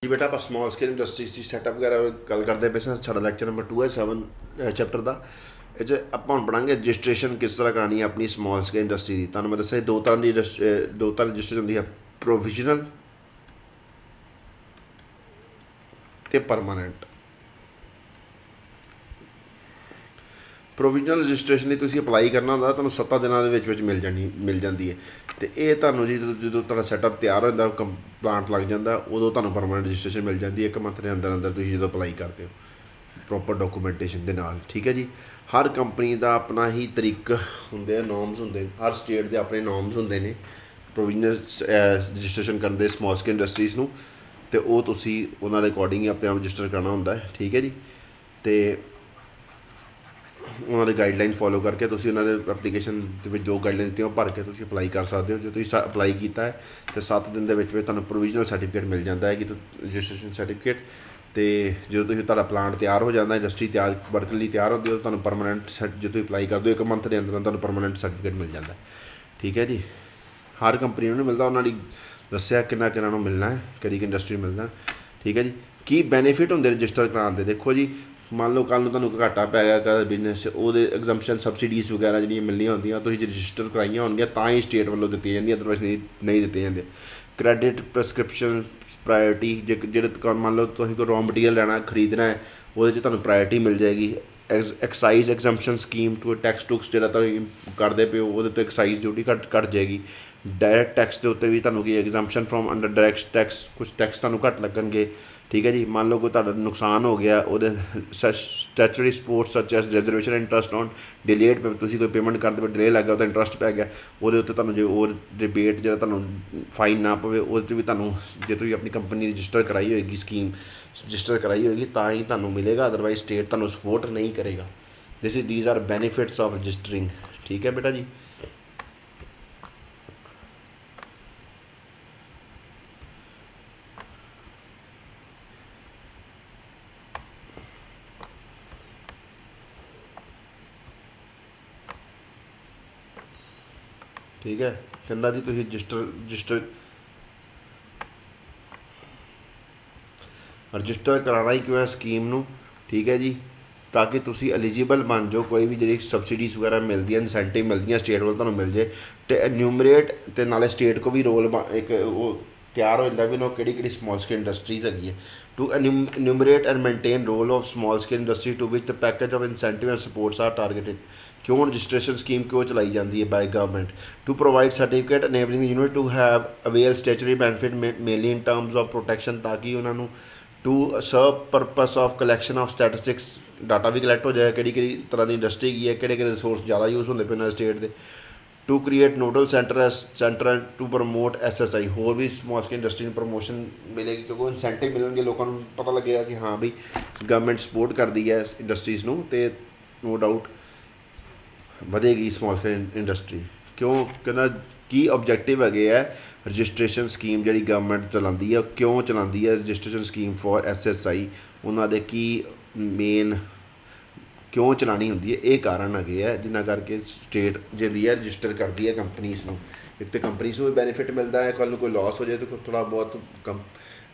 बेटा आप small scale industries की सैटअप वगैरह गल करते पे साढ़ा लैक्चर नंबर 2 है 7 चैप्टर का ये आप हम पढ़ांगे रजिस्ट्रेशन किस तरह करानी है अपनी स्मॉल स्केल इंडस्ट्री की। तुहानूं मैं दस्सिया दो तरह की रजिस्ट्रेशन होंदी है, प्रोविजनल ते परमानेंट। प्रोविजनल रजिस्ट्रेशन तुसीं अपलाई करना होंदा तुहानूं 7 दिनां दे विच मिल जाती है। तो ये तुहानूं जी जो तुहाडा सैटअप तैयार हो जाता प्लांट लग जाता उदों तुहानूं परमानेंट रजिस्ट्रेशन मिल जाती है 1 मंथ के अंदर अंदर तुसीं जो अपलाई करते हो प्रॉपर डॉकूमेंटेशन के नाल। ठीक है जी। हर कंपनी का अपना ही तरीका होंगे, नॉर्म्स होंगे, हर स्टेट के अपने नॉर्म्स होंगे ने प्रोविजनल रजिस्ट्रेशन करने स्मॉल स्केल इंडस्ट्रीज नूं, तो वो तुसीं उन्हां दे अकॉर्डिंग ही अपने आप रजिस्टर करना होंदा है। ठीक है जी। तो उन्होंने गाइडलाइन फॉलो करके तुसीं उन्होंने एप्लीकेशन जो गाइडलाइन दी भर के तुसीं अपलाई कर सकते हो। जो तुसीं अपलाई किया है तो 7 दिन के तुहानूं प्रोविजनल सर्टिफिकेट मिल जाता है कि रजिस्ट्रेशन सर्टिफिकेट। तो जो तुहाडा प्लांट तैयार हो जाता, इंडस्ट्री तैयार वर्क लई तैयार होंदी, तुहानूं परमानेंट जो तुसीं अपलाई करते हो 1 मंथ के अंदर तुहानूं परमानेंट सर्टिफिकेट मिल जाता है। ठीक है जी। हर कंपनी नहीं मिलता, उन्होंने दस्सिया किन्ना किन्ना मिलना है, कि इंडस्ट्री मिलना। ठीक है जी। की बेनीफिट होंगे रजिस्टर कराने के? देखो जी, मान लो कल तुहानूं घाटा पै गया कल बिजनेस वो एग्जम्पशन सबसिडीज़ वगैरह जी मिलनियां होंदियां तुसीं रजिस्टर कराइयां होणगियां तां ही स्टेट वालों दित्तियां जांदियां, अदरवाइज नहीं दित्तियां जांदियां। क्रैडिट प्रस्क्रिप्शन प्रायोरिटी जो मान लो तुसीं कोई रॉ मटीरियल लैना खरीदना है वो तुहानूं प्रायोरिटी मिल जाएगी। Excise exemption scheme to tax टुक्स जो करते पे वो एक्साइज ड्यूटी घट जाएगी। डायरैक्ट टैक्स के उत्ते भी तुहानूं exemption from under direct tax कुछ टैक्स तुहानूं घट लगणगे। ठीक है जी। मान लो कोई तुहाडा नुकसान हो गया वो statutory support such as reservation interest on delayed पे तुसीं कोई पेमेंट करते डिले लग गया तो इंटरस्ट पै गया वो तुहानूं जो वो रिबेट जो तुहानूं फाइन ना पवे वो भी तुहानूं जे तुसीं अपनी कंपनी रजिस्टर कराई होएगी स्कीम रजिस्टर कराई होएगी तां ही तुहानूं मिलेगा, अदरवाइज स्टेट तुहानूं सपोर्ट नहीं करेगा। These are benefits of registering. ठीक है बेटा जी। ठीक है। कहता जी तुसीं रजिस्टर रजिस्टर कराना ही क्यों है स्कीम नूं? ठीक है जी। ताकि तुसीं एलीजिबल बन जाओ, कोई भी जी सबसिडीज़ वगैरह मिलती है इंसेंटिव मिलती है स्टेट वालों तुहानूं मिल जाए तो न्यूमरेट तो नाले स्टेट को भी रोल एक वो तैयार हो जाता भी ना कि स्मॉल स्केल इंडस्ट्रीज है to numerate and maintain role of small scale industry to which the package of incentive and supports are targeted. क्यों रजिस्ट्रेशन स्कीम क्यों चलाई जाती है by government? To provide certificate enabling unit to have avail statutory benefit mainly in terms of protection, ताकि उन्होंने to serve purpose of collection of statistics data भी collect हो जाए कि तरह की इंडस्ट्री की है, कि रिसोर्स ज़्यादा यूज़ होंगे पे उन्होंने स्टेट के। To create nodal centre to promote SSI होर भी स्मॉल स्केल इंडस्ट्री में प्रमोशन मिलेगी क्योंकि इंसेंटिव मिलेंगे, लोगों को पता लगेगा कि हाँ भाई गवर्नमेंट सपोर्ट करती है इंडस्ट्रीज़ नूं, ते नो डाउट वधेगी स्मॉल स्केल इंडस्ट्री। क्यों कहना की ऑब्जैक्टिव है रजिस्ट्रेशन स्कीम जी गवर्नमेंट चलाती है, क्यों चलाती है रजिस्ट्रेशन स्कीम फॉर SSI, उन्होंने की मेन क्यों चलानी होंगी है, ये कारण है जिन्ना करके स्टेट जी है रजिस्टर करती है कंपनीज़ नूं। एक तो कंपनीज़ को भी बेनीफिट मिलता है, कल कोई लॉस हो जाए तो थोड़ा बहुत कम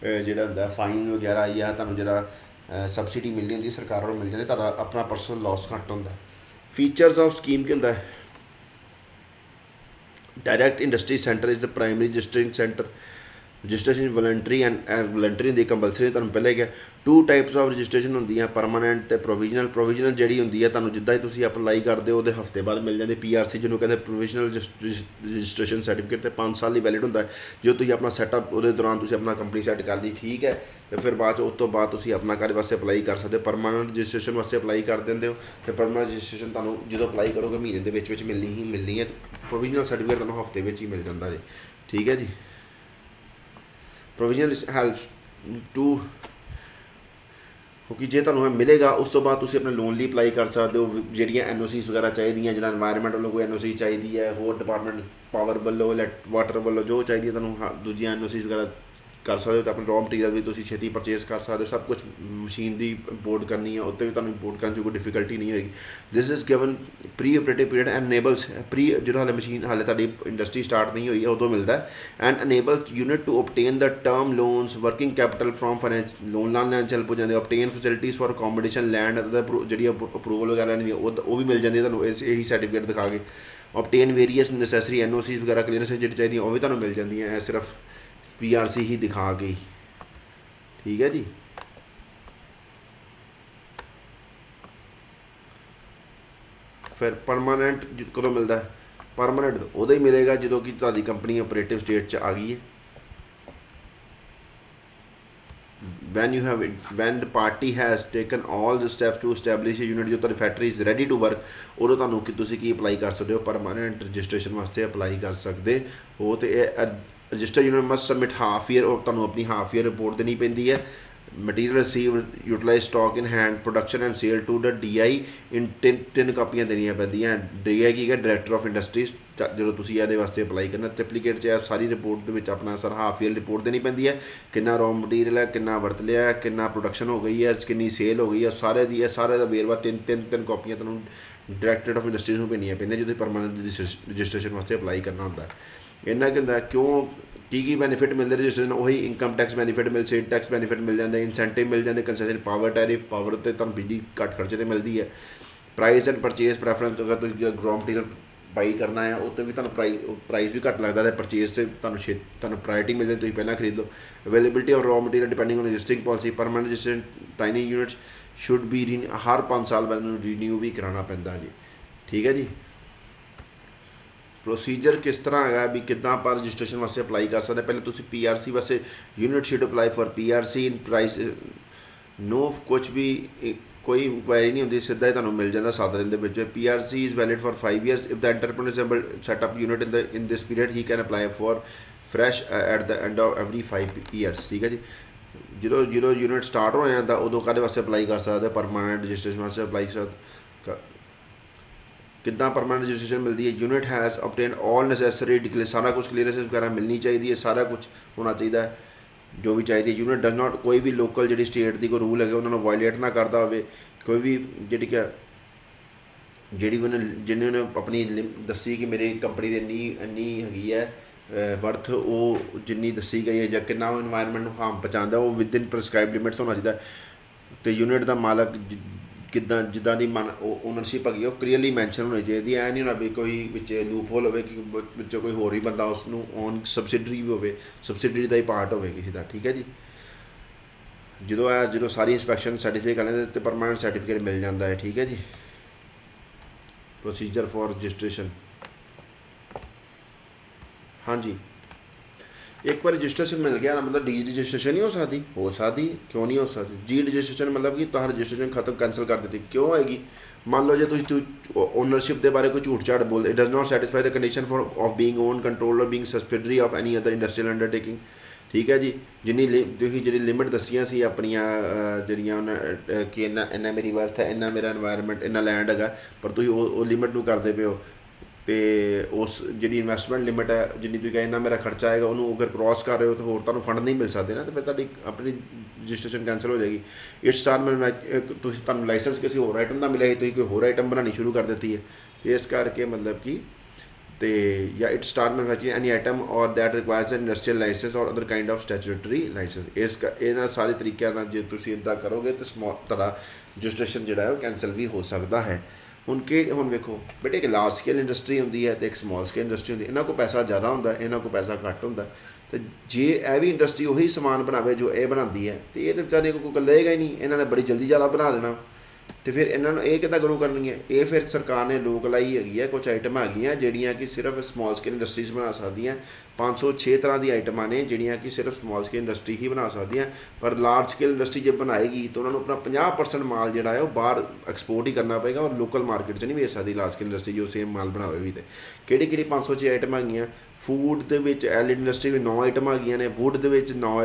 जो फाइन वगैरह या तुहानूं जो सबसिडी मिलनी होंगी सरकार को मिल जाती, तुहाडा अपना पर्सनल लॉस घट होंदा है। फीचर्स ऑफ स्कीम क्या होंदा है? Direct industry centre is the primary registering centre. Registration voluntary and voluntary होंगी कंपलसरी, तुहानूं पहले ही टू टाइप्स ऑफ रजिस्ट्रेशन होंगी परमानेंट तो प्रोविजनल। प्रोविजनल जी होंगी है तुहानूं जिद्दां ही तुसीं अपलाई करते हो वो हफ्ते बाद मिल जाती PRC जिन्होंने कहते प्रोविजनल रजिस्ट्रेशन सर्टिफिकेट, तो 5 साल ही वैलिड होंदा है। जो तुसीं अपना सैटअप वो दौरान तुसीं अपना कंपनी सैट कर ली ठीक है, तो फिर बाद उस तो बाद तुसीं अपना घर वास्ते अपलाई कर सकते हो। परमानेंट रजिस्ट्रेशन वास्ते अपलाई कर देंगे हो तो परमानेंट रजिस्ट्रेशन तुहानूं जो अपलाई करोगे महीने के विच मिलनी ही मिलनी है। प्रोविजनल सर्टिफिकेट तुहानूं हफ्ते में ही मिल जाता जी। ठीक है जी। प्रोविजनल हैल्प्स टू क्योंकि जे तुहानूं मिलेगा उस तो बाद तुसीं अपने लोन ਲਈ अप्लाई कर सकते हो, ਜਿਹੜੀਆਂ NOCs वगैरह चाहिए जिन्हें एनवायरनमेंट वालों कोई NOC चाहिए है, होर डिपार्टमेंट पावर वालों वाटर वालों जो चाहिए तुहानूं दूजियां NOCs वगैरह कर सकते हो, तो अपने रॉ मटीरियल भी तुम छेती परचेज कर सकते हो, सब कुछ मशीन की इंपोर्ट करनी है उत्ते भी तुहानूं इंपोर्ट करने कोई डिफिकल्टी नहीं होगी। This is given pre operative period and enables pre जो हाले मशीन हाले तुहाडी इंडस्ट्री स्टार्ट नहीं हुई है उदों मिलता है and enables unit to obtain the term loans working capital from finance loan लान लैन चल पो जाते obtain facilities for accommodation land जी अप्रूवल वगैरह नहीं वो भी मिल जाती है तुहानूं यही सर्टिफिकेट दिखा के ऑबटेन वेरीअस नैसेसरी NOCs वगैरह क्लीयरेंस जी चाहिए वो भी तुहानूं मिल जाती हैं सिर्फ PRC ही दिखा के। ठीक है जी। फिर परमानेंट कदों मिलता है, परमानेंट उदो ही मिलेगा जो कि तुहाडी कंपनी ऑपरेटिव स्टेट च आ गई है। when the party has taken all the steps to establish a unit जो तुहाडी factory is ready to work उदों तुहानूं कि तुसीं की अप्लाई कर सकते हो, परमानेंट रजिस्ट्रेशन वास्ते अप्लाई कर सकते हो। तो registered unit must submit half year और तुहानूं अपनी हाफ ईयर रिपोर्ट देनी पैंदी है। Material receive utilise stock in hand production and sale to the DI in तीन कापियां देनिया पैंदियां। DI की है डायरैक्टर ऑफ इंडस्ट्रीज जो तुसीं इहदे वास्ते अप्लाई करना ट्रिपलीकेट च सारी रिपोर्ट दे विच अपना सर हाफ ईयर रिपोर्ट देनी पैंदी है, कितना रॉ मटीरियल है, कितना वरत लिया है, कितना प्रोडक्शन हो गई है, कितनी सेल हो गई है, सारे का वेरवा तीन कापियां तुहानूं डायरैक्टर ऑफ इंडस्ट्रीज नूं भेजनियां पैंदियां जो तुसीं परमानेंट रजिस्ट्रेशन वास्ते अप्लाई करना हुंदा है। इन्ना कि हुंदा क्यों की बेनीफिट मिलते रजिस्ट्रेशन वही इनकम टैक्स बेनीफिट मिल सेल टैक्स बेनीफिट मिल जाते इंसेंटिव मिल जाते कंसैशन पावर टैरिफ पावर तो तुहानूं बिजली घट खर्चे तो मिलती है। प्राइस एंड परचेज प्रैफरेंस अगर तुम रॉ मटीरियल बाई करना है उत्ते भी तुहानूं प्राइस भी घट लगता है परचेज से तुहानूं प्रायोरिटी मिल जाती तुसीं पहलां खरीद लो। Availability of raw material depending on registering policy permanent registration tiny units should be हर 5 साल बाद रीन्यू भी कराना पैंदा जी। ठीक है जी। प्रोसीजर किस तरह है भी कितना आप रजिस्ट्रेशन वास्ते अप्लाई कर सकते पहले तुसीं PRC वास्ते unit should apply for PRC in price no कुछ भी कोई इंक्वायरी नहीं होंगी सीधा ही तुहानूं मिल जाता 7 दिन के। PRC is valid for 5 years if the entrepreneur is able setup unit in this period he can apply for fresh at the end of every 5 years. ठीक है जी। जो यूनिट स्टार्ट हो जाता उदों काहदे वास्ते अप्लाई कर सकते परमानेंट रजिस्ट्रेशन वास्ते अप्लाई कितना परमानेंट रजिस्ट्रेशन मिलती है। Unit has obtain all necessary सारा कुछ क्लीयरेंस वगैरह मिलनी चाहिए है, सारा कुछ होना चाहिए जो भी चाहिए। यूनिट डज नॉट कोई भी लोकल जी स्टेट की कोई रूल है उन्होंने वायलेट ना करता हो, कोई भी जी क्या जी जिन्होंने अपनी दसी कि मेरी कंपनी की इन्नी हैगी है वर्थ वो जिन्नी दसी गई है कि इन्वायरमेंट हार्म पहुँचाता वो विद इन प्रिस्क्राइब लिमिट्स होना चाहिए। तो यूनिट का मालक किदा जिदा की मन ओनरशिप हैगी क्लीयरली मैंशन होनी चाहिए। ऐ नहीं होना भी कोई बिच्चे लूप होल हो कि बिच्चों कोई होर ही बंदा उसनूं ऑन सबसिडरी भी हो सबसिडरी का ही पार्ट हो किसी का। ठीक है जी। जो सारी इंस्पैक्शन सर्टिफिकेट कर लेंगे तो परमानेंट सर्टिफिकेट मिल जाता है। ठीक है जी। प्रोसीजर फॉर रजिस्ट्रेशन हाँ जी एक बार रजिस्ट्रेशन मिल गया ना मतलब डी रजिस्ट्रेशन नहीं हो सकती क्यों नहीं हो सकती। जी रजिस्ट्रेशन मतलब कि तुहां रजिस्ट्रेशन खत्म कैंसल कर दी क्यों होएगी। मान लो जो तुम ओनरशिप के बारे कोई झूठ झाट बोल it does not satisfy the condition for of being own control और being subsidiary of any other industrial undertaking. ठीक है जी। जिन्नी तुसीं जी लिमिट दसियां सी अपनियां जिहड़ियां कि इन्ना मेरी वर्थ है इन्ना मेरा एनवायरनमेंट इन्ना लैंड है पर तुसीं वो लिमिट नूं करदे पे हो तो उस जी इन्वैसटमेंट लिमिट है जिन्नी तुसीं इन्ना मेरा खर्चा आएगा उन्होंने अगर क्रॉस कर रहे हो तो होर तुहानूं फंड नहीं मिल सकते ना तो फिर तुहाडी अपनी रजिस्ट्रेशन कैंसल हो जाएगी। इट स्टार में तुहानूं लाइसेंस किसी होर आइटम का मिले तुसीं कोई होर आइटम बनानी शुरू कर दी है इस करके मतलब कि तो या it start manufacturing any item और that requires an industrial licence और other kind of statutory licence इस सारे तरीक़े जो तुसीं इदा करोगे तो तुहाडा रजिस्ट्रेशन जिहड़ा है कैंसल भी हो सकता है। हुण वेखो बेटे एक लार्ज स्केल इंडस्ट्री होंदी है तो एक स्मॉल स्केल इंडस्ट्री होंदी है इन्हां कोल पैसा ज़्यादा होंदा इन्हां कोल पैसा घट होंदा तो जे यह भी इंडस्ट्री उही समान बनावे जो ये बनाती है तो ये तो बेचारे कोई लेगा ही नहीं इन्होंने बड़ी जल्दी ज़्यादा बना देना तो फिर इन्होंने ये कितना ग्रो करनी है। ये फिर सरकार ने लोक लाई है कुछ आइटम है जिहड़ियां कि सिर्फ स्मॉल स्केल इंडस्ट्रीज बना सकती हैं 506 तरह की आइटम ने जिहड़ियां कि सिर्फ स्मॉल स्केल इंडस्ट्री ही बना सकती हैं पर लार्ज स्केल इंडस्ट्री जब बनाएगी तो उन्होंने अपना 50% माल जिहड़ा है वो बाहर एक्सपोर्ट ही करना पएगा और लोकल मार्केट च नहीं बेच सकती लार्ज स्केल इंडस्ट्री जो सेम माल बनावे भी। तो किहड़ी 506 आइटम है फूड के एल इंडस्ट्री में 9 आइटम है वुड के 9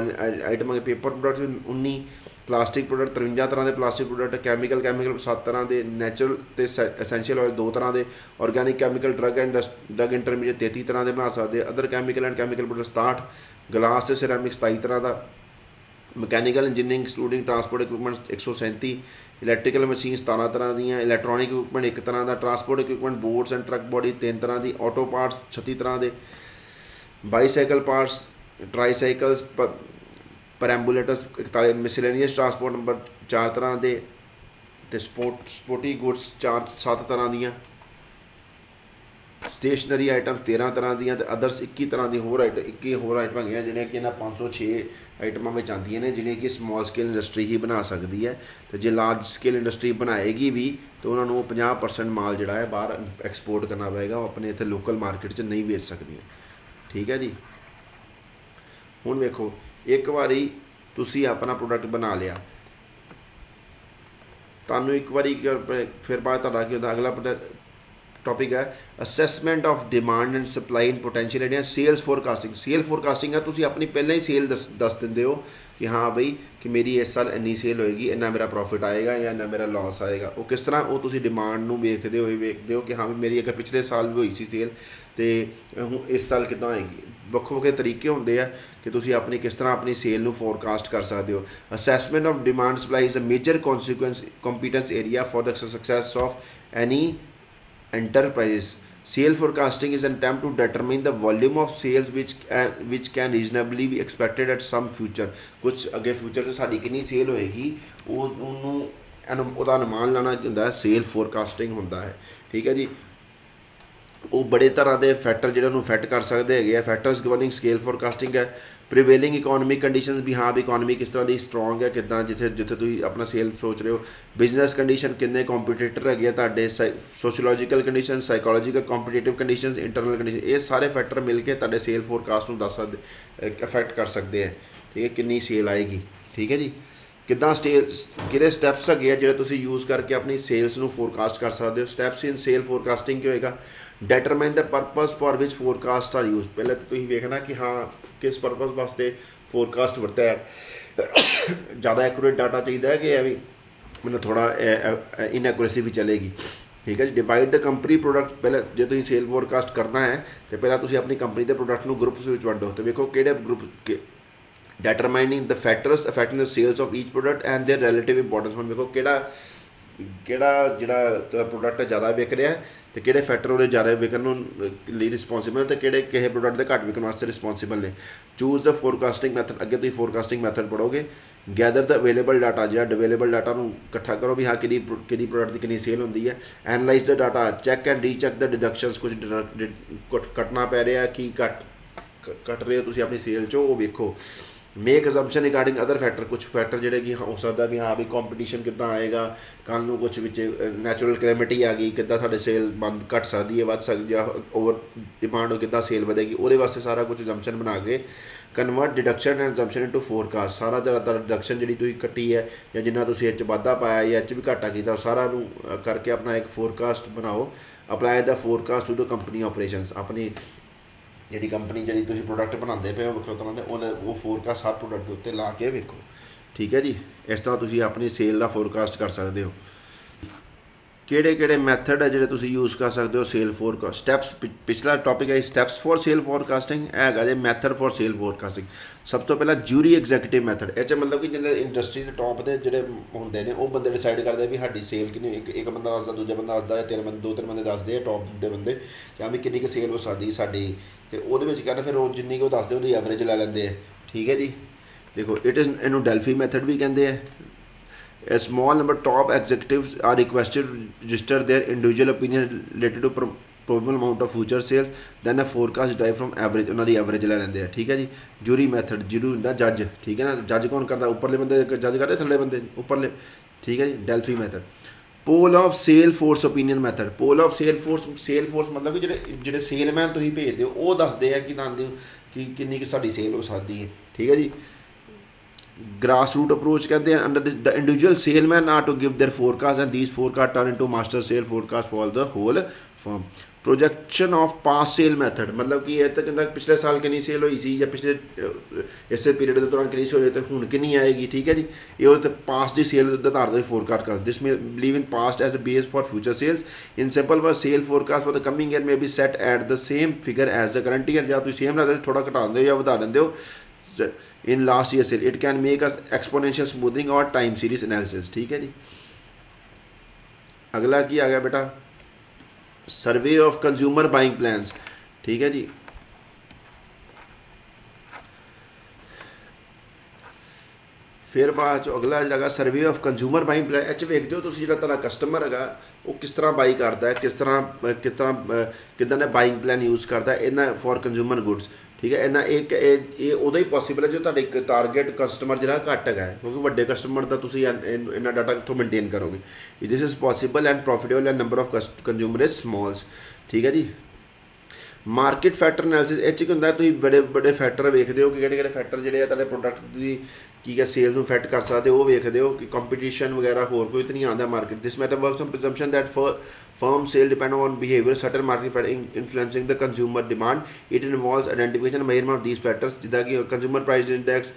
item paper product 19 plastic product 53 तरह के प्लास्टिक प्रोडक्ट कैमिकल 7 तरह के नैचुरल तो एसेंशियल ऑयल 2 तरह के ऑर्गैनिक कैमिकल ड्रग इंटरमीडिएट 33 तरह के बना सकते other chemical and chemical product 67 glass ਤੇ ਸਿਰੈਮਿਕ 27 ਤਰ੍ਹਾਂ ਦਾ, mechanical engineering including transport equipment 137, electrical machine 17 ਤਰ੍ਹਾਂ ਦੀਆਂ, ਇਲੈਕਟ੍ਰੋਨਿਕ ਇਕਵਿਪਮੈਂਟ 1 ਤਰ੍ਹਾਂ ਦਾ, transport equipment boats and truck body 3 ਤਰ੍ਹਾਂ ਦੀ, ਆਟੋ ਪਾਰਟਸ 36 ਤਰ੍ਹਾਂ ਦੇ, bicycle parts, tricycles, perambulators 41, miscellaneous transport number 4 ਤਰ੍ਹਾਂ ਦੇ, ਅਤੇ ਸਪੋਰਟੀ ਗੁੱਡਸ 7 ਤਰ੍ਹਾਂ ਦੀਆਂ, ਸਟੇਸ਼ਨਰੀ ਆਈਟਮ 13 ਤਰ੍ਹਾਂ ਦੀਆਂ, ਅਤੇ ਅਦਰਸ 21 ਤਰ੍ਹਾਂ ਦੀ ਹੋਰ 21 ਹੋਰ ਆਈਟਮਾਂ ਹੈਗੀਆਂ ਜਿਹੜੀਆਂ ਕਿ ਇਹਨਾਂ 506 ਆਈਟਮਾਂ ਵਿੱਚ ਆਉਂਦੀਆਂ ਨੇ, ਜਿਹੜੀਆਂ ਕਿ ਸਮਾਲ ਸਕੇਲ ਇੰਡਸਟਰੀ ਹੀ ਬਣਾ ਸਕਦੀ ਹੈ। ਅਤੇ ਜੇ ਲਾਰਜ ਸਕੇਲ ਇੰਡਸਟਰੀ ਬਣਾਏਗੀ ਵੀ ਤਾਂ ਉਹਨਾਂ ਨੂੰ 50% ਮਾਲ ਜਿਹੜਾ ਹੈ ਬਾਹਰ ਐਕਸਪੋਰਟ ਕਰਨਾ ਪਏਗਾ, ਉਹ ਆਪਣੇ ਇੱਥੇ ਲੋਕਲ ਮਾਰਕੀਟ 'ਚ ਨਹੀਂ ਵੇਚ ਸਕਦੀਆਂ। ਠੀਕ ਹੈ ਜੀ। ਹੁਣ ਵੇਖੋ, ਇੱਕ ਵਾਰੀ ਤੁਸੀਂ ਆਪਣਾ ਪ੍ਰੋਡਕਟ ਬਣਾ ਲਿਆ, ਤੁਹਾਨੂੰ ਇੱਕ ਵਾਰੀ ਫਿਰ ਬਾਅਦ ਤੁਹਾਡਾ ਕੀ ਹੁੰਦਾ, ਅਗਲਾ ਟੌਪਿਕ ਹੈ assessment of demand and supply in potential area, sales forecasting. Sale forecasting ਹੈ, ਤੁਸੀਂ ਆਪਣੀ ਪਹਿਲਾਂ ਹੀ ਸੇਲ ਦੱਸ ਦਿੰਦੇ ਹੋ ਕਿ ਹਾਂ ਬਈ ਕਿ ਮੇਰੀ ਇਸ ਸਾਲ ਇੰਨੀ ਸੇਲ ਹੋਏਗੀ, ਇੰਨਾ ਮੇਰਾ ਪ੍ਰੋਫਿਟ ਆਏਗਾ ਜਾਂ ਇੰਨਾ ਮੇਰਾ ਲਾਸ ਆਏਗਾ। ਉਹ ਕਿਸ ਤਰ੍ਹਾਂ, ਉਹ ਤੁਸੀਂ ਡਿਮਾਂਡ ਨੂੰ ਵੇਖਦੇ ਹੋ ਕਿ ਹਾਂ ਵੀ ਮੇਰੀ ਅਗਰ ਪਿਛਲੇ ਸਾਲ ਵੀ ਹੋਈ ਸੀ ਸੇਲ ਅਤੇ ਹੁਣ ਇਸ ਸਾਲ ਕਿੱਦਾਂ ਹੋਏਗੀ। ਵੱਖੋ ਵੱਖਰੇ ਤਰੀਕੇ ਹੁੰਦੇ ਆ ਕਿ ਤੁਸੀਂ ਆਪਣੀ ਕਿਸ ਤਰ੍ਹਾਂ ਆਪਣੀ ਸੇਲ ਨੂੰ ਫੋਰਕਾਸਟ ਕਰ ਸਕਦੇ ਹੋ। Assessment of demand supply is a major competence area for the success of any enterprises. Sale forecasting is an attempt to determine the volume of sales which can reasonably be expected at some future. ਕੁਛ ਅੱਗੇ future 'ਚ ਸਾਡੀ ਕਿੰਨੀ sale ਹੋਏਗੀ ਉਹਦਾ ਅਨੁਮਾਨ ਲਾਣਾ ਕੀ ਹੁੰਦਾ ਹੈ, ਸੇਲ ਫੋਰਕਾਸਟਿੰਗ ਹੁੰਦਾ ਹੈ। ਠੀਕ ਹੈ ਜੀ। ਉਹ ਬੜੇ ਤਰ੍ਹਾਂ ਦੇ ਫੈਕਟਰ ਜਿਹੜੇ ਉਹਨੂੰ ਅਫੈਕਟ ਕਰ ਸਕਦੇ ਹੈਗੇ ਆ। ਫੈਕਟਰਸ ਗਵਰਨਿੰਗ ਸਕੇਲ ਫੋਰਕਾਸਟਿੰਗ ਹੈ। ਪ੍ਰੀਵੇਲਿੰਗ ਇਕੋਨਮਿਕ ਕੰਡੀਸ਼ਨ, ਵੀ ਹਾਂ ਵੀ ਇਕੋਨਮੀ ਕਿਸ ਤਰ੍ਹਾਂ ਦੀ ਸਟਰੋਂਗ ਹੈ, ਕਿੱਦਾਂ ਜਿੱਥੇ ਤੁਸੀਂ ਆਪਣਾ ਸੇਲ ਸੋਚ ਰਹੇ ਹੋ। ਬਿਜ਼ਨਸ ਕੰਡੀਸ਼ਨ, ਕਿੰਨੇ ਕੰਪੀਟੀਟਰ ਹੈਗੇ ਆ ਤੁਹਾਡੇ। Sociological condition, psychological competitive condition, internal condition, ਇਹ ਸਾਰੇ ਫੈਕਟਰ ਮਿਲ ਕੇ ਤੁਹਾਡੇ ਸੇਲ ਫੋਰਕਾਸਟ ਨੂੰ ਦੱਸ ਸਕਦੇ, ਅਫੈਕਟ ਕਰ ਸਕਦੇ ਹੈ। ਠੀਕ ਹੈ, ਕਿੰਨੀ ਸੇਲ ਆਏਗੀ। ਠੀਕ ਹੈ ਜੀ। ਕਿੱਦਾਂ ਕਿਹੜੇ ਸਟੈਪਸ ਹੈਗੇ ਆ ਜਿਹੜੇ ਤੁਸੀਂ ਯੂਜ਼ ਕਰਕੇ ਆਪਣੀ ਸੇਲਸ ਨੂੰ ਫੋਰਕਾਸਟ ਕਰ ਸਕਦੇ ਹੋ। ਸਟੈਪਸ ਇਨ ਸੇਲ ਫੋਰਕਾਸਟਿੰਗ ਕੀ ਹੋਏਗਾ, determine the purpose for which forecast are use. ਪਹਿਲਾਂ ਤਾਂ ਤੁਸੀਂ ਵੇਖਣਾ ਕਿ ਹਾਂ ਕਿਸ ਪਰਪਸ ਵਾਸਤੇ ਫੋਰਕਾਸਟ ਵਰਤਿਆ ਹੈ। ਜ਼ਿਆਦਾ ਐਕੂਰੇਟ ਡਾਟਾ ਚਾਹੀਦਾ ਹੈ ਕਿ ਐਵੇਂ ਮੈਨੂੰ ਥੋੜ੍ਹਾ ਇਨਐਕੂਰੇਸੀ ਵੀ ਚਲੇਗੀ। ਠੀਕ ਹੈ ਜੀ। ਡਿਵਾਈਡ ਦ ਕੰਪਨੀ ਪ੍ਰੋਡਕਟ, ਪਹਿਲਾਂ ਜੇ ਤੁਸੀਂ ਸੇਲ ਫੋਰਕਾਸਟ ਕਰਨਾ ਹੈ ਤਾਂ ਪਹਿਲਾਂ ਤੁਸੀਂ ਆਪਣੀ ਕੰਪਨੀ ਦੇ ਪ੍ਰੋਡਕਟ ਨੂੰ ਗਰੁੱਪਸ ਵਿੱਚ ਵੰਡੋ ਅਤੇ ਵੇਖੋ ਕਿਹੜੇ group. Determining the factors affecting the sales of each product and their relative importance. ਹੁਣ ਵੇਖੋ ਕਿਹੜਾ ਜਿਹੜਾ ਪ੍ਰੋਡਕਟ ਜ਼ਿਆਦਾ ਵਿਕ ਰਿਹਾ ਅਤੇ ਕਿਹੜੇ ਫੈਕਟਰ ਉਹਦੇ ਜ਼ਿਆਦਾ ਵਿਕਣ ਨੂੰ ਲਈ ਰਿਸਪੋਂਸੀਬਲ, ਅਤੇ ਕਿਹੜੇ ਕਿਸੇ ਪ੍ਰੋਡਕਟ ਦੇ ਘੱਟ ਵਿਕਣ ਵਾਸਤੇ ਰਿਸਪੋਂਸੀਬਲ ਨੇ। ਚੂਜ਼ ਦ ਫੋਰਕਾਸਟਿੰਗ ਮੈਥਡ, ਅੱਗੇ ਤੁਸੀਂ ਫੋਰਕਾਸਟਿੰਗ ਮੈਥਡ ਪੜ੍ਹੋਗੇ। ਗੈਦਰ ਦ ਅਵੇਲੇਬਲ ਡਾਟਾ, ਜਿਹੜਾ ਅਵੇਲੇਬਲ ਡਾਟਾ ਨੂੰ ਇਕੱਠਾ ਕਰੋ ਵੀ ਹਾਂ ਕਿਹੜੀ ਪ੍ਰੋਡਕਟ ਦੀ ਕਿੰਨੀ ਸੇਲ ਹੁੰਦੀ ਹੈ। Analyse the data, check and recheck the deductions, ਕੁਝ ਕੱਟਣਾ ਪੈ ਰਿਹਾ, ਕੀ ਕੱਟ ਰਹੇ ਹੋ ਤੁਸੀਂ ਆਪਣੀ ਸੇਲ 'ਚੋਂ, ਉਹ ਵੇਖੋ। ਮੇਕ ਅਜ਼ੰਪਸ਼ਨ ਰਿਗਾਰਡਿੰਗ ਅਦਰ ਫੈਕਟਰ, ਕੁਛ ਫੈਕਟਰ ਜਿਹੜੇ ਕਿ ਹੋ ਸਕਦਾ ਵੀ ਹਾਂ ਵੀ ਕੰਪੀਟੀਸ਼ਨ ਕਿੱਦਾਂ ਆਏਗਾ, ਕੱਲ੍ਹ ਨੂੰ ਕੁਛ ਵਿੱਚ ਨੈਚੁਰਲ ਕਲੈਮਿਟੀ ਆ ਗਈ, ਕਿੱਦਾਂ ਸਾਡੇ ਸੇਲ ਘੱਟ ਸਕਦੀ ਹੈ, ਵੱਧ ਸਕਦੀ ਹੈ, ਓਵਰ ਡਿਮਾਂਡ ਹੋ ਕਿੱਦਾਂ ਸੇਲ ਵਧੇਗੀ, ਉਹਦੇ ਵਾਸਤੇ ਸਾਰਾ ਕੁਝ ਅਜ਼ੰਪਸ਼ਨ ਬਣਾ ਕੇ convert deduction and assumption into forecast. ਸਾਰਾ ਜ਼ਿਆਦਾਤਰ ਡਿਡਕਸ਼ਨ ਜਿਹੜੀ ਤੁਸੀਂ ਕੱਟੀ ਹੈ ਜਾਂ ਜਿੰਨਾ ਤੁਸੀਂ ਇਹ 'ਚ ਵਾਧਾ ਪਾਇਆ ਜਾਂ ਇਹ 'ਚ ਵੀ ਘਾਟਾ ਕੀਤਾ, ਸਾਰਾ ਨੂੰ ਕਰਕੇ ਆਪਣਾ ਇੱਕ ਫੋਰਕਾਸਟ ਬਣਾਓ। ਅਪਲਾਈ ਦਾ forecast to the company operations, ਆਪਣੀ ਜਿਹੜੀ ਕੰਪਨੀ ਜਿਹੜੀ ਤੁਸੀਂ ਪ੍ਰੋਡਕਟ ਬਣਾਉਂਦੇ ਪਏ ਹੋ ਵੱਖਰੇ ਤਰ੍ਹਾਂ ਦੇ, ਉਹ ਫੋਰਕਾਸਟ ਹਰ ਪ੍ਰੋਡਕਟ ਦੇ ਉੱਤੇ ਲਾ ਕੇ ਵੇਖੋ। ਠੀਕ ਹੈ ਜੀ। ਇਸ ਤਰ੍ਹਾਂ ਤੁਸੀਂ ਆਪਣੀ ਸੇਲ ਦਾ ਫੋਰਕਾਸਟ ਕਰ ਸਕਦੇ ਹੋ। ਕਿਹੜੇ ਮੈਥਡ ਹੈ ਜਿਹੜੇ ਤੁਸੀਂ ਯੂਜ਼ ਕਰ ਸਕਦੇ ਹੋ ਸੇਲ ਫੋਰਕਾਸਟ। ਸਟੈਪਸ, ਪਿਛਲਾ ਟੌਪਿਕ ਹੈ ਸਟੈਪਸ ਫॉर ਸੇਲ ਫੋਰਕਾਸਟਿੰਗ, ਇਹ ਹੈਗਾ ਜੇ ਮੈਥਡ ਫॉर ਸੇਲ ਫੋਰਕਾਸਟਿੰਗ। ਸਭ ਤੋਂ ਪਹਿਲਾਂ ਜੂਰੀ ਐਗਜ਼ੈਕਟਿਵ ਮੈਥਡ, ਇਹ 'ਚ ਮਤਲਬ ਕਿ ਜਿਹੜੇ ਇੰਡਸਟਰੀ ਦੇ ਟੌਪ ਦੇ ਜਿਹੜੇ ਹੁੰਦੇ ਨੇ ਉਹ ਬੰਦੇ ਡਿਸਾਈਡ ਕਰਦੇ ਵੀ ਸਾਡੀ ਸੇਲ ਕਿੰਨੀ, ਇੱਕ ਬੰਦਾ ਦੱਸਦਾ, ਦੂਜਾ ਬੰਦਾ ਦੱਸਦਾ, ਦੋ ਤਿੰਨ ਬੰਦੇ ਦੱਸਦੇ ਆ ਟੌਪ ਦੇ ਬੰਦੇ ਕਿ ਹਾਂ ਵੀ ਕਿੰਨੀ ਕੁ ਸੇਲ ਹੋ ਸਕਦੀ ਸਾਡੀ, ਅਤੇ ਉਹਦੇ ਵਿੱਚ ਕਹਿੰਦੇ ਫਿਰ ਉਹ ਜਿੰਨੀ ਕੁ ਉਹ ਦੱਸਦੇ ਉਹਦੀ ਐਵਰੇਜ ਲੈ ਲੈਂਦੇ ਆ। ਠੀਕ ਹੈ ਜੀ। ਦੇਖੋ ਇਹਨੂੰ ਡੈਲਫੀ ਮੈਥਡ ਵੀ ਕਹਿੰਦੇ ਆ। A small number top executives are requested to register their individual opinion related to probable amount of future sales, then a forecast derived from average, ਉਹਨਾਂ ਦੀ ਐਵਰੇਜ ਲੈ ਲੈਂਦੇ ਆ। ਠੀਕ ਹੈ ਜੀ। ਜੂਰੀ ਮੈਥਡ, ਜੂਰੀ ਹੁੰਦਾ ਜੱਜ। ਠੀਕ ਹੈ ਨਾ, ਜੱਜ ਕੌਣ ਕਰਦਾ, ਉੱਪਰਲੇ ਬੰਦੇ ਜੱਜ ਕਰਦੇ, ਥੱਲੇ ਬੰਦੇ ਉੱਪਰਲੇ। ਠੀਕ ਹੈ ਜੀ। Delphi method. Poll of sale force opinion method, poll of sale force ਮਤਲਬ ਕਿ ਜਿਹੜੇ ਸੇਲਮੈਨ ਤੁਸੀਂ ਭੇਜਦੇ ਹੋ ਉਹ ਦੱਸਦੇ ਆ ਕਿ ਤੁਹਾਨੂੰ ਕਿ ਕਿੰਨੀ ਕੁ ਸਾਡੀ ਸੇਲ ਹੋ ਸਕਦੀ ਹੈ। ਠੀਕ ਹੈ ਜੀ। ਗ੍ਰਾਸ ਰੂਟ ਅਪਰੋਚ ਕਹਿੰਦੇ ਆ। Under the individual salesman are to give their forecast and these forecast turn into master sale forecast for the whole firm. Projection of past sale method मतलब कि ਇਹ ਤਾਂ ਕਹਿੰਦਾ ਪਿਛਲੇ ਸਾਲ ਕਿੰਨੀ ਸੇਲ ਹੋਈ ਸੀ ਜਾਂ ਪਿਛਲੇ ਇਸੇ ਪੀਰੀਅਡ ਦੇ ਦੌਰਾਨ ਕਿੰਨੀ ਸੇਲ ਹੋਈ ਤੇ ਹੁਣ ਕਿੰਨੀ ਆਏਗੀ, ਠੀਕ ਹੈ ਜੀ। ਇਹ ਉਹਦੇ ਤੇ ਪਾਸਟ ਦੀ ਸੇਲ ਦੇ ਆਧਾਰ ਤੇ ਫੋਰਕਾਸਟ ਕਰ this may believe in past as a base for future sales in simple word sale forecast for the coming year may be set at the same figure as the current year ਜਾਂ ਤੁਸੀਂ same ਰੱਖਦੇ ਥੋੜਾ ਘਟਾ ਦਿੰਦੇ ਹੋ ਜਾਂ ਵਧਾ ਦਿੰਦੇ ਹੋ in last year sale it can make us exponential smoothing or time series analysis, ठीक है जी। अगला की आ गया बेटा survey of consumer buying plans, ठीक है जी। फिर बाद अगला जगह survey of consumer buying plan ਇਹ 'ਚ ਵੇਖਦੇ ਹੋ ਤੁਸੀਂ ਜਿਹੜਾ ਤੁਹਾਡਾ ਕਸਟਮਰ ਹੈਗਾ ਉਹ ਕਿਸ ਤਰ੍ਹਾਂ ਬਾਈ ਕਰਦਾ ਹੈ, ਕਿਸ ਤਰ੍ਹਾਂ ਕਿੱਦਾਂ ਦਾ ਬਾਈਂਗ ਪਲਾਨ ਯੂਜ਼ ਕਰਦਾ ਇਹਨਾਂ ਫॉर ਕੰਜ਼ਿਊਮਰ ਗੁੱਡਸ, ਠੀਕ ਹੈ। ਇਹਨਾਂ ਇਹ ਉਦੋਂ ਹੀ ਪੋਸੀਬਲ ਹੈ ਜੇ ਤੁਹਾਡੇ ਇੱਕ ਟਾਰਗੇਟ ਕਸਟਮਰ ਜਿਹੜਾ ਘੱਟ ਹੈਗਾ ਕਿਉਂਕਿ ਵੱਡੇ ਕਸਟਮਰ ਦਾ ਤੁਸੀਂ ਇੰਨਾ ਡਾਟਾ ਕਿੱਥੋਂ ਮੇਨਟੇਨ ਕਰੋਗੇ। This is possible and profitable and number of consumer is smalls, ਠੀਕ ਹੈ ਜੀ। ਮਾਰਕੀਟ ਫੈਕਟਰ ਐਨਾਲਿਸਿਸ ਇਹ 'ਚ ਕੀ ਹੁੰਦਾ ਤੁਸੀਂ ਬੜੇ ਫੈਕਟਰ ਵੇਖਦੇ ਹੋ ਕਿ ਕਿਹੜੇ ਫੈਕਟਰ ਜਿਹੜੇ ਆ ਤੁਹਾਡੇ ਪ੍ਰੋਡਕਟ ਦੀ ਕੀ ਹੈ ਸੇਲ ਨੂੰ ਇਫੈਕਟ ਕਰ ਸਕਦੇ ਉਹ ਵੇਖਦੇ ਹੋ ਕਿ ਕੰਪੀਟੀਸ਼ਨ ਵਗੈਰਾ ਹੋਰ ਕੋਈ ਤਾਂ ਨਹੀਂ ਆਉਂਦਾ market. This matter works on presumption that firm sale depend on behavior certain market factor influencing the consumer demand it involves identification and measurement of these factors ਜਿੱਦਾਂ ਕਿ consumer price index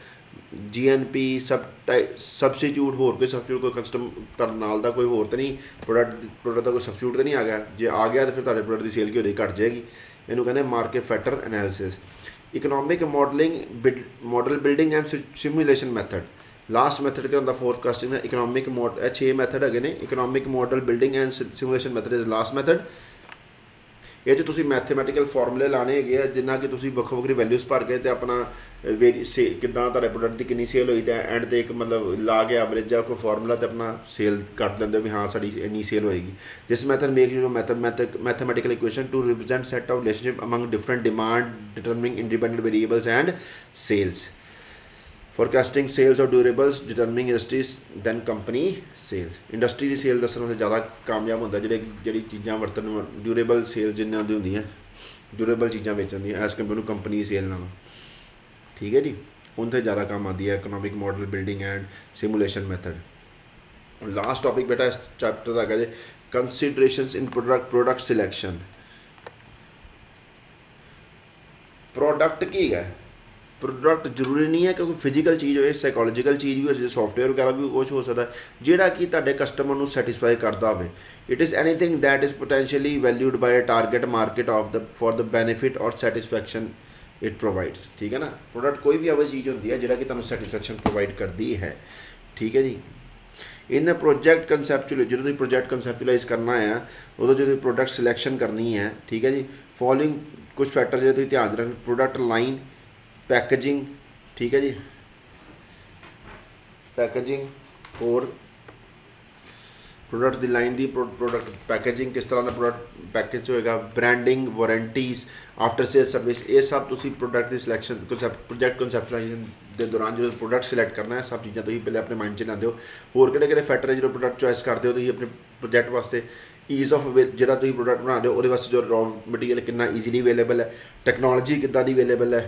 GNP substitute ਹੋਰ ਕੋਈ substitute ਕੋਈ customer ਨਾਲ ਦਾ ਕੋਈ ਹੋਰ ਤਾਂ ਨਹੀਂ ਪ੍ਰੋਡਕਟ ਦਾ ਕੋਈ ਸਬਸਟੀਟਿਊਟ ਤਾਂ ਨਹੀਂ ਆ ਗਿਆ, ਜੇ ਆ ਗਿਆ ਤਾਂ ਫਿਰ ਤੁਹਾਡੇ ਪ੍ਰੋਡਕਟ ਦੀ ਸੇਲ ਕੀ ਹੋ ਰਹੀ ਘੱਟ ਜਾਏਗੀ। ਇਹਨੂੰ ਕਹਿੰਦੇ market factor analysis. Economic model building and simulation method last method ਕੀ ਹੁੰਦਾ ਫੋਰਕਾਸਟਿੰਗ ਦਾ ਇਕਨੋਮਿਕ ਇਹ 6 ਮੈਥਡ ਹੈਗੇ ਨੇ। Economic model building and simulation method is last method. ਇਹ 'ਚ ਤੁਸੀਂ ਮੈਥਮੈਟੀਕਲ ਫਾਰਮੂਲੇ ਲਾਣੇ ਹੈਗੇ ਆ ਜਿੰਨਾ ਕਿ ਤੁਸੀਂ ਵੱਖੋ ਵੱਖਰੀ ਵੈਲਿਊਜ਼ ਭਰ ਕੇ ਅਤੇ ਆਪਣਾ ਕਿੱਦਾਂ ਤੁਹਾਡੇ ਪ੍ਰੋਡਕਟ ਦੀ ਕਿੰਨੀ ਸੇਲ ਹੋਈ ਅਤੇ ਐਂਡ 'ਤੇ ਇੱਕ ਮਤਲਬ ਲਾ ਕੇ ਐਵਰੇਜ ਜਾਂ ਕੋਈ ਫਾਰਮੂਲਾ ਅਤੇ ਆਪਣਾ ਸੇਲ ਕੱਢ ਲੈਂਦੇ ਵੀ ਹਾਂ ਸਾਡੀ ਇੰਨੀ ਸੇਲ ਹੋਏਗੀ। This method make you mathematical equation to represent set of relationship among different demand determining independent variables and sales. Forecasting sales और durables determining industries than company sales. Industry की सेल दसण से ज़्यादा कामयाब होंगे जी चीज़ा वरतन ड्यूरेबल सेल जिन्ना दी होंगी durable चीज़ा बेचन दी as compare to company sale नालों, ठीक है जी। उनसे ज़्यादा काम आती है economic model building and simulation method. Last topic बेटा इस चैप्टर का है considerations in product selection. Product की है प्रोडक्ट जरूरी नहीं है क्योंकि फिजिकल चीज़ हो साइकोलॉजिकल चीज़ भी हो सकती सॉफ्टवेयर वगैरह भी कुछ हो सकता है जोड़ा कि तुहाडे कस्टमर को सैटिस्फाई करता हो। It is anything that is potentially valued bye a target market of the for the benefit और सैटिस्फैक्शन इट प्रोवाइड्स, ठीक है ना। प्रोडक्ट कोई भी ऐसी चीज़ होती है जोड़ा कि तुहानूं सैटिस्फैक्शन प्रोवाइड करती है, ठीक है जी। इन प्रोजैक्ट कंसैप्चुअल जो तुसीं प्रोजैक्ट कंसैप्चुलाइज करना है उदों जो प्रोडक्ट सिलैक्शन करनी है, ठीक है जी। फॉलोइंग कुछ फैक्टर जो तुसीं ध्यान रखना प्रोडक्ट लाइन पैकेजिंग, ठीक है जी। पैकेजिंग और प्रोडक्ट की लाइन की प्रोडक्ट पैकेजिंग किस तरह का प्रोडक्ट पैकेज होएगा, branding warranties after sale service ये सब तुसी प्रोडक्ट की सिलैक्शन प्रोजैक्ट कंसैप्चुलाइजेशन के दौरान जो प्रोडक्ट सिलैक्ट करना है सब चीज़ां तुसीं पहले अपने माइंड च लाते हो। होर किहड़े फैक्टर है जो प्रोडक्ट चॉइस करते हो तुसीं अपने प्रोजैक्ट वास्ते ईज़ ऑफ जो तुसीं प्रोडक्ट बना रहे हो वो वास्ते जो रॉ मटीरियल कितना ईजीली अवेलेबल है, टैक्नोलॉजी कितना दी अवेलेबल है,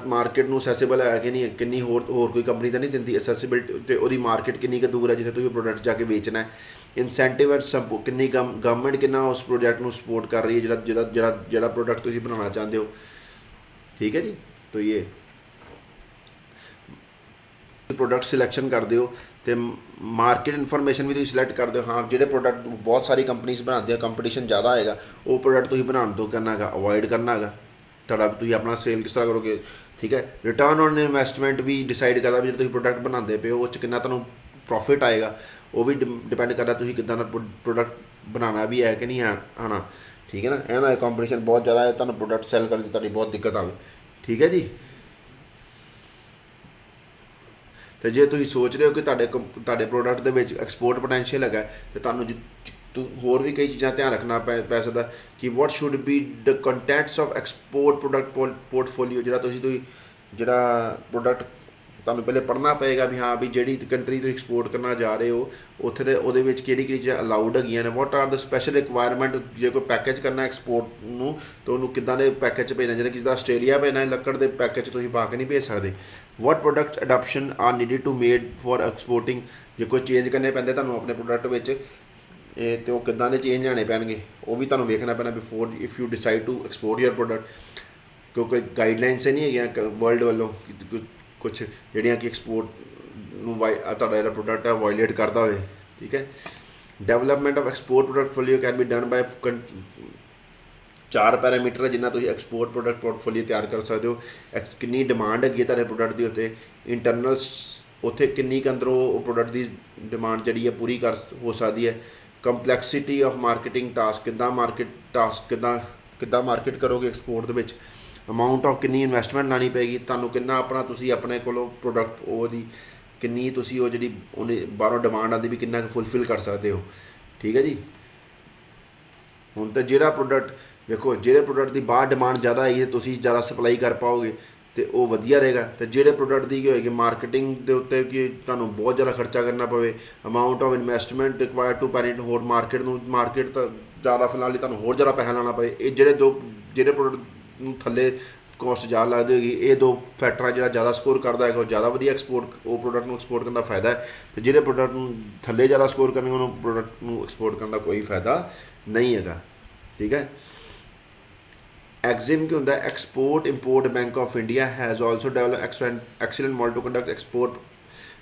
मार्केट में असैसेबल है कि नहीं किन्नी होर कोई कंपनी तो नहीं दिंदी असैसेबिलिटी तो वो मार्केट किन्नी क दूर है जिथे तुम प्रोडक्ट जाके बेचना है। इंसेंटिव एंड सब किन्नी गवर्नमेंट कितना उस प्रोजेक्ट में सपोर्ट कर रही है जो प्रोडक्ट तुम बनाना चाहते हो, ठीक है जी। तो ये प्रोडक्ट सिलैक्शन करते हो तो मार्केट इन्फॉर्मेशन भी तुम सिलैक्ट करते हो। हाँ जो प्रोडक्ट बहुत सारी कंपनीज बनाते हैं कंपटीशन ज़्यादा आएगा वो प्रोडक्ट तुम बनाने तो करना है अवॉइड करना है तुहाडा तुसीं अपना सेल किस तरह करोगे, ठीक है। रिटर्न ऑन इन्वेस्टमेंट भी डिसाइड करदा भी जो तुसीं प्रोडक्ट बनाते पे हो उस कितना तुहानूं प्रॉफिट आएगा वो भी डिपेंड करदा तुसीं किदां दा प्रोडक्ट बनाना भी है कि नहीं है ना, ठीक है ना। इहदा कंपटीशन बहुत ज़्यादा है तुहानूं प्रोडक्ट सैल करने तुहाडी बहुत दिक्कत आवे, ठीक है जी। तो जे तुसीं सोच रहे हो कि तुहाडे प्रोडक्ट दे विच एक्सपोर्ट पोटैंशियल है तो तुहानूं होर भी कई चीज़ां ध्यान रखना पै सकदा कि what should be the contents of export product portfolio जिहड़ा प्रोडक्ट तुहानूं पहले पढ़ना पेगा भी हाँ भी जिहड़ी कंट्री तुसीं एक्सपोर्ट करना जा रहे हो उत्थे दे उहदे विच किहड़ी चीज़ां अलाउड हैगियां ने what are the special requirement जे कोई पैकेज करना एक्सपोर्ट नूं तो उहनूं किद्दां दे पैकेज भेजना जिहड़ा कि आस्ट्रेलिया भेजना लक्कड़ दे पैकेज तुसीं पा के नहीं भेज सकदे। What product adoption are needed to made for exporting जे कोई चेंज करने पैंदे तुहानूं अपने प्रोडक्ट विच ਤੇ ਉਹ ਕਿੱਦਾਂ ਦੇ ਚੇਂਜ ਲਿਆਉਣੇ ਪੈਣਗੇ ਉਹ ਵੀ ਤੁਹਾਨੂੰ ਵੇਖਣਾ ਪੈਣਾ before if you decide to export your product. ਕਿਉਂਕਿ ਗਾਈਡਲਾਈਨਸ ਨਹੀਂ ਹੈਗੀਆਂ ਵਰਲਡ ਵੱਲੋਂ ਕੁਛ ਜਿਹੜੀਆਂ ਕਿ ਐਕਸਪੋਰਟ ਨੂੰ ਤੁਹਾਡਾ ਜਿਹੜਾ ਪ੍ਰੋਡਕਟ ਹੈ ਵਾਇਲੇਟ ਕਰਦਾ ਹੋਵੇ। ਠੀਕ ਹੈ। Development of export portfolio can be done ਬਾय 4 parameter ਹੈ ਜਿੰਨਾ ਤੁਸੀਂ ਐਕਸਪੋਰਟ ਪ੍ਰੋਡਕਟ ਪੋਰਟਫੋਲੀਓ ਤਿਆਰ ਕਰ ਸਕਦੇ ਹੋ। ਕਿੰਨੀ ਡਿਮਾਂਡ ਹੈਗੀ ਹੈ ਤੁਹਾਡੇ ਪ੍ਰੋਡਕਟ ਦੀ ਉੱਤੇ, ਇੰਟਰਨਲਸ ਉੱਥੇ ਕਿੰਨੀ ਕੁ ਅੰਦਰੋਂ ਉਹ ਪ੍ਰੋਡਕਟ ਦੀ ਡਿਮਾਂਡ ਜਿਹੜੀ ਹੈ ਪੂਰੀ ਹੋ ਸਕਦੀ ਹੈ। ਕੰਪਲੈਕਸਿਟੀ ਆਫ ਮਾਰਕੀਟਿੰਗ ਟਾਸਕ, ਕਿੱਦਾਂ ਮਾਰਕੀਟ ਕਰੋਗੇ ਐਕਸਪੋਰਟ ਦੇ ਵਿੱਚ, ਅਮਾਊਂਟ ਆਫ ਕਿੰਨੀ ਇਨਵੈਸਟਮੈਂਟ ਲਾਣੀ ਪਏਗੀ ਤੁਹਾਨੂੰ, ਕਿੰਨਾ ਆਪਣਾ ਤੁਸੀਂ ਆਪਣੇ ਕੋਲੋਂ ਪ੍ਰੋਡਕਟ ਉਹਦੀ ਕਿੰਨੀ ਤੁਸੀਂ ਉਹ ਜਿਹੜੀ ਉਹਨੇ ਬਾਹਰੋਂ ਡਿਮਾਂਡ ਆਉਂਦੀ ਵੀ ਕਿੰਨਾ ਕੁ ਫੁੱਲਫਿਲ ਕਰ ਸਕਦੇ ਹੋ। ਠੀਕ ਹੈ ਜੀ। ਹੁਣ ਤਾਂ ਜਿਹੜਾ ਪ੍ਰੋਡਕਟ ਵੇਖੋ ਜਿਹੜੇ ਪ੍ਰੋਡਕਟ ਦੀ ਬਾਹਰ ਡਿਮਾਂਡ ਜ਼ਿਆਦਾ ਹੈਗੀ ਤੁਸੀਂ ਜ਼ਿਆਦਾ ਸਪਲਾਈ ਕਰ ਪਾਓਗੇ ਤੇ ਉਹ ਵਧੀਆ ਰਹੇਗਾ। ਤੇ ਜਿਹੜੇ ਪ੍ਰੋਡਕਟ ਦੀ ਕੀ ਹੋਏਗੀ ਮਾਰਕੀਟਿੰਗ ਦੇ ਉੱਤੇ ਕਿ ਤੁਹਾਨੂੰ ਬਹੁਤ ਜ਼ਿਆਦਾ ਖਰਚਾ ਕਰਨਾ ਪਵੇ, amount of investment required to penetrate ਹੋਰ ਮਾਰਕੀਟ ਤਾਂ ਜ਼ਿਆਦਾ ਫਿਲਹਾਲ ਹੀ ਤੁਹਾਨੂੰ ਹੋਰ ਜ਼ਿਆਦਾ ਪੈਸਾ ਲਾਉਣਾ ਪਵੇ। ਇਹ ਜਿਹੜੇ ਪ੍ਰੋਡਕਟ ਨੂੰ ਥੱਲੇ ਕੋਸਟ ਜ਼ਿਆਦਾ ਲੱਗਦੀ ਹੋਏਗੀ ਇਹ ਦੋ ਫੈਕਟਰਾਂ ਜਿਹੜਾ ਜ਼ਿਆਦਾ ਸਕੋਰ ਕਰਦਾ ਹੈਗਾ ਉਹ ਜ਼ਿਆਦਾ ਵਧੀਆ ਉਹ ਪ੍ਰੋਡਕਟ ਨੂੰ ਐਕਸਪੋਰਟ ਕਰਨ ਦਾ ਫਾਇਦਾ ਹੈ। ਅਤੇ ਜਿਹੜੇ ਪ੍ਰੋਡਕਟ ਨੂੰ ਥੱਲੇ ਜ਼ਿਆਦਾ ਸਕੋਰ ਕਰਨਗੇ ਉਹਨੂੰ ਪ੍ਰੋਡਕਟ ਨੂੰ ਐਕਸਪੋਰਟ ਕਰਨ ਦਾ ਕੋਈ ਫਾਇਦਾ ਨਹੀਂ ਹੈਗਾ। ਠੀਕ ਹੈ। ਐਗਜ਼ਿਮ ਕੀ ਹੁੰਦਾ export import bank of India has also develop excellent model to conduct export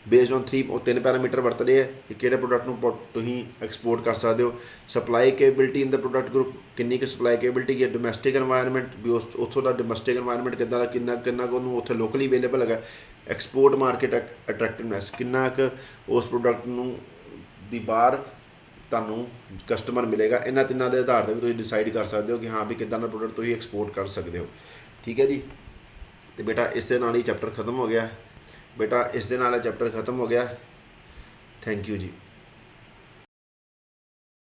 based on 3 parameter ਵਰਤਦੇ ਹੈ ਕਿ ਕਿਹੜੇ ਪ੍ਰੋਡਕਟ ਨੂੰ ਤੁਸੀਂ ਐਕਸਪੋਰਟ ਕਰ ਸਕਦੇ ਹੋ। ਸਪਲਾਈ ਕੈਪੇਬਿਲਿਟੀ ਇਨ ਦਾ ਪ੍ਰੋਡਕਟ ਗਰੁੱਪ, ਕਿੰਨੀ ਕੁ ਸਪਲਾਈ ਕੈਪੇਬਿਲਿਟੀ ਹੈ। ਡੋਮੈਸਟਿਕ ਇਨਵਾਇਰਮੈਂਟ ਵੀ ਉੱਥੋਂ ਦਾ ਡੋਮੈਸਟਿਕ ਇਨਵਾਇਰਮੈਂਟ ਕਿੱਦਾਂ ਦਾ ਕਿੰਨਾ ਕੁ ਉਹਨੂੰ ਉੱਥੇ ਲੋਕਲੀ ਅਵੇਲੇਬਲ ਹੈਗਾ। ਐਕਸਪੋਰਟ ਮਾਰਕੀਟ ਅਟਰੈਕਟਿਵਨੈਸ, ਕਿੰਨਾ ਕੁ ਉਸ ਪ੍ਰੋਡਕਟ ਨੂੰ ਦੀ ਬਾਹਰ ਤੁਹਾਨੂੰ ਕਸਟਮਰ ਮਿਲੇਗਾ। ਇਹਨਾਂ ਤਿੰਨਾਂ ਦੇ ਆਧਾਰ 'ਤੇ ਵੀ ਤੁਸੀਂ ਡਿਸਾਈਡ ਕਰ ਸਕਦੇ ਹੋ ਕਿ ਹਾਂ ਵੀ ਕਿੱਦਾਂ ਦਾ ਪ੍ਰੋਡਕਟ ਤੁਸੀਂ ਐਕਸਪੋਰਟ ਕਰ ਸਕਦੇ ਹੋ। ਠੀਕ ਹੈ ਜੀ। ਅਤੇ ਬੇਟਾ ਇਸ ਦੇ ਨਾਲ ਹੀ ਚੈਪਟਰ ਖਤਮ ਹੋ ਗਿਆ। ਥੈਂਕ ਯੂ ਜੀ।